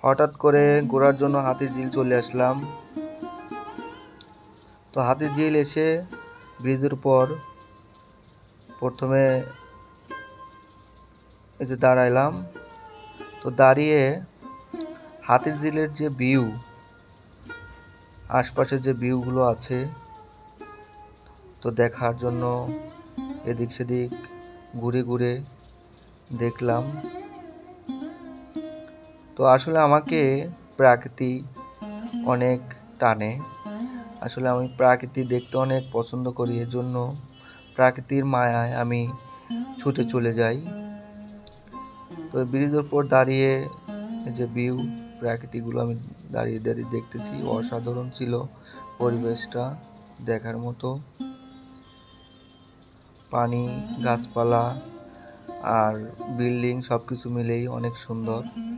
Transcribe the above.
হঠাৎ করে ঘোরার জন্য হাতিরঝিল চলে আসলাম। তো হাতিরঝিল এসে ব্রিজের উপর প্রথমে এই যে দাঁড়াইলাম। তো দাঁড়িয়ে হাতিরঝিলের যে ভিউ, আশপাশে যে ভিউগুলো আছে তো দেখার জন্য এদিক সেদিক ঘুরে ঘুরে দেখলাম। তো আসলে আমাকে প্রকৃতি অনেক টানে। আসলে আমি প্রকৃতি দেখতে অনেক পছন্দ করি, এজন্য প্রকৃতির মায়ায় আমি ছুটে চলে যাই। তো ব্রিজের উপর দাঁড়িয়ে যে ভিউ, প্রকৃতিগুলো আমি দাঁড়িয়ে দাঁড়িয়ে দেখতেছি, অসাধারণ ছিল পরিবেশটা, দেখার মতো। পানি, গাছপালা আর বিল্ডিং সবকিছু মিলেই অনেক সুন্দর।